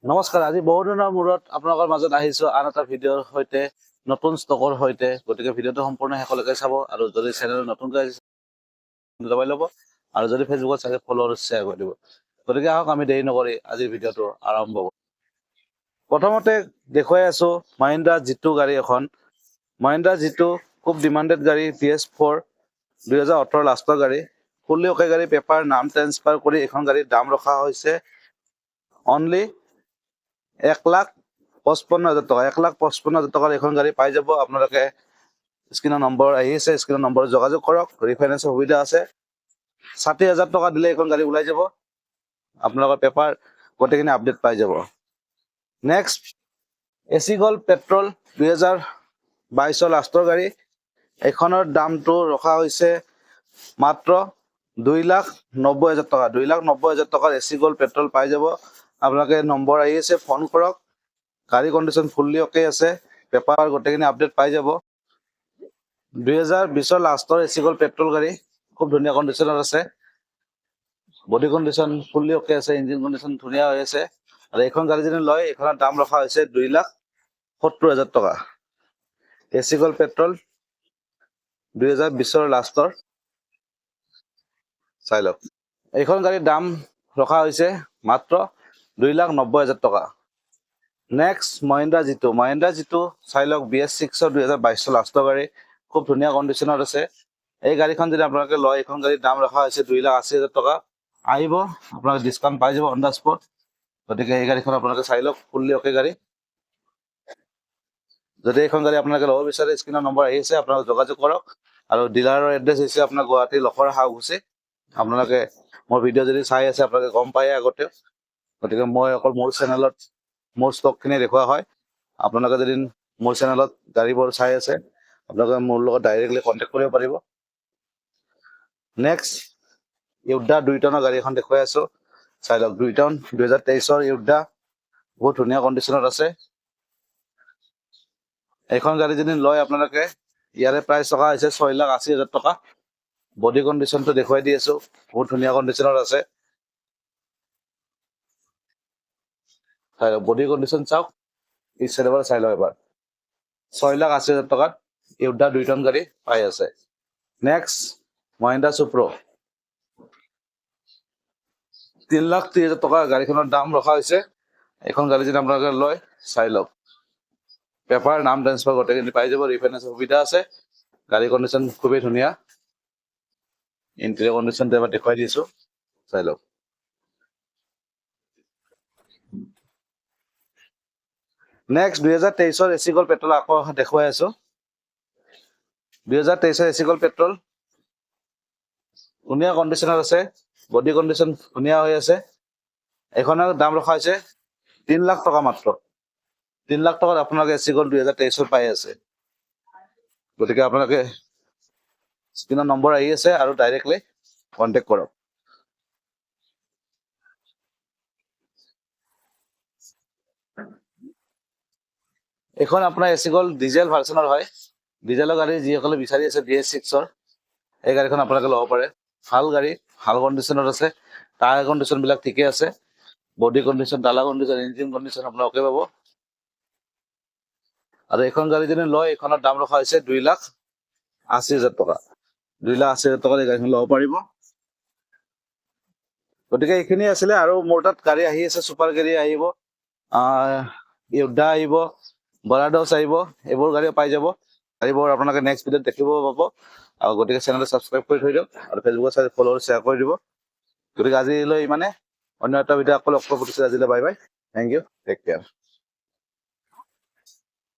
নমস্কাৰ, আজি বহু দিনৰ মূৰত আপোনালোকৰ মাজত আহিছো আন এটা ভিডিঅ'ৰ সৈতে, নতুন ষ্টকৰ সৈতে। গতিকে ভিডিঅ'টো সম্পূৰ্ণ শেষলৈকে চাব আৰু যদি চেনেল নতুনকৈ আহিছে দবাই ল'ব আৰু যদি ফেচবুকত চাগে ফ'ল' আৰু শ্বেয়াৰ কৰি দিব। গতিকে আহক আমি দেৰি নকৰি আজিৰ ভিডিঅ'টো আৰম্ভ কৰোঁ। প্ৰথমতে দেখুৱাই আছো মহিন্দ্ৰা জিতু গাড়ী এখন। মহিন্দ্ৰা জিতু খুব ডিমাণ্ডেড গাড়ী, BS4 2018 লাষ্টৰ গাড়ী, ফুল্লি অকে গাড়ী, পেপাৰ নাম ট্ৰেন্সফাৰ কৰি এখন গাড়ীৰ দাম ৰখা হৈছে অনলি 1,55,000 টকা। 1,55,000 টকাৰ এখন গাড়ী পাই যাব আপোনালোকে। স্ক্ৰীনৰ নম্বৰ আহি আছে, স্ক্ৰীনৰ নম্বৰ যোগাযোগ কৰক। ৰিফাইনেন্সৰ সুবিধা আছে। 60,000 টকা দিলে এখন গাড়ী ওলাই যাব, আপোনালোকৰ পেপাৰ গোটেইখিনি আপডেট পাই যাব। নেক্সট AC Gold পেট্ৰল 2022 লাষ্টৰ গাড়ী। এইখনৰ দামটো ৰখা হৈছে মাত্ৰ 2,90,000 টকা। 2,90,000 টকাৰ AC Gold পেট্ৰল পাই যাব আপোনালোকে। নম্বৰ আহি আছে, ফোন কৰক। গাড়ী কণ্ডিশ্যন ফুল্লি অকে আছে, পেপাৰ গোটেইখিনি আপডেট পাই যাব। 2020 লাষ্টৰ AC Gold পেট্ৰল গাড়ী, খুব ধুনীয়া কণ্ডিশ্যনত আছে। বডি কণ্ডিশ্যন ফুল্লি অকে আছে, ইঞ্জিন কণ্ডিশ্যন ধুনীয়া হৈ আছে। আৰু এইখন গাড়ী যদি লয়, এইখনৰ দাম ৰখা হৈছে 2,70,000 টকা। AC Gold পেট্ৰল 2020 লাষ্টৰ, চাই লওক। এইখন গাড়ীৰ দাম ৰখা হৈছে মাত্ৰ 2,90,000 টকা। নেক্সট মহিন্দ্ৰা জিতু। মহিন্দ্ৰা জিতু চাই লওক, BS6 2022 লাষ্টৰ গাড়ী, খুব ধুনীয়া কণ্ডিশ্যনত আছে। এই গাড়ীখন যদি আপোনালোকে লয়, এইখন গাড়ীৰ দাম ৰখা হৈছে 2,80,000 টকা। আহিব, আপোনালোকে ডিছকাউণ্ট পাই যাব অন দ্য স্পট। গতিকে এই গাড়ীখন আপোনালোকে চাই লওক, ফুল্লি অকে গাড়ী। যদি এইখন গাড়ী আপোনালোকে ল'ব বিচাৰে, স্ক্ৰীনৰ নম্বৰ আহি আছে, আপোনালোকে যোগাযোগ কৰক। আৰু ডিলাৰৰ এড্ৰেছ হৈছে আপোনাৰ গুৱাহাটী লখৰা হাউচে। আপোনালোকে মোৰ ভিডিঅ' যদি চাই আছে, আপোনালোকে গম পায় আগতে। গতিকে মই অকল মোৰ চেনেলত মোৰ ষ্টকখিনি দেখুওৱা হয়। আপোনালোকে যদি মোৰ চেনেলত গাড়ীবোৰ চাই আছে, আপোনালোকে মোৰ লগত ডাইৰেক্টলি কণ্টেক্ট কৰিব পাৰিব। নেক্সট য়োদ্ধা 2 টনৰ গাড়ী এখন দেখুৱাই আছো, চাই লওক। 2 টন 2023 য়োদ্ধা, বহুত ধুনীয়া কণ্ডিশ্যনত আছে। এইখন গাড়ী যদি লয় আপোনালোকে, ইয়াৰে প্ৰাইচ টকা হৈছে 6,80,000 টকা। বডি কণ্ডিশ্যনটো দেখুৱাই দি আছো, বহুত ধুনীয়া কণ্ডিশ্যনত আছে। চাই লওক, বডি কণ্ডিশ্যন চাওক, পিছ চাইডৰ পৰা চাই লওক এবাৰ। 6,80,000 টকাত য়োদ্ধা 2 টন গাড়ী পাই আছে। নেক্সট মহিন্দ্ৰা সুপ্ৰ, 3,30,000 টকা গাড়ীখনৰ দাম ৰখা হৈছে। এইখন গাড়ী যদি আপোনালোকে লয়, চাই লওক। পেপাৰ নাম ট্ৰেন্সফাৰ গোটেইখিনি পাই যাব, ৰিফাইনেন্সৰ সুবিধা আছে। গাড়ী কণ্ডিশ্যন খুবেই ধুনীয়া। ইণ্টেৰিয়ৰ কণ্ডিশ্যনটো এবাৰ দেখুৱাই দিছো, চাই লওক। নেক্সট 2023 AC Gold পেট্ৰল আকৌ দেখুৱাই আছো। 2023 AC Gold পেট্ৰল ধুনীয়া কণ্ডিশ্যনত আছে, বডি কণ্ডিশ্যন ধুনীয়া হৈ আছে। এইখনৰ দাম ৰখা হৈছে 3 লাখ টকা মাত্ৰ। 3 লাখ টকাত আপোনালোকে AC Gold 2023 পাই আছে। গতিকে আপোনালোকে স্ক্ৰীনৰ নম্বৰ আহি আছে আৰু ডাইৰেক্টলি কণ্টেক্ট কৰক। এইখন আপোনাৰ AC Gold ডিজেল ভাৰ্চনৰ হয়। ডিজেলৰ গাড়ী যিসকলে বিচাৰি আছে BS6 এই গাড়ীখন আপোনালোকে ল'ব পাৰে। ভাল গাড়ী, ভাল কণ্ডিশ্যনত আছে। টায়াৰ কণ্ডিশ্যনবিলাক ঠিকে আছে। বডি কণ্ডিশ্যন, টালা কণ্ডিশ্যন, ইঞ্জিন কণ্ডিশ্যন আপোনালোকে পাব। আৰু এইখন গাড়ী যদি লয়, এইখনৰ দাম ৰখা হৈছে 2,80,000 টকা। 2,80,000 টকাত এই গাড়ীখন ল'ব পাৰিব। গতিকে এইখিনি আছিলে। আৰু মোৰ তাত গাড়ী আহি আছে, ছুপাৰ গাড়ী আহিব, য়োদ্ধা আহিব, বৰাডছ আহিব, এইবোৰ গাড়ীও পাই যাব। গাড়ীবোৰ আপোনালোকে নেক্সট ভিডিঅ'ত দেখিব পাব। আৰু গতিকে চেনেলটো ছাবস্ক্ৰাইব কৰি থৈ দিয়ক আৰু ফেচবুকত চাই ফ'ল' শ্বেয়াৰ কৰি দিব। গতিকে আজিলৈ ইমানে। অন্য এটা ভিডিঅ' আকৌ লগ পাব। আজিলৈ bye bye, thank you, take care.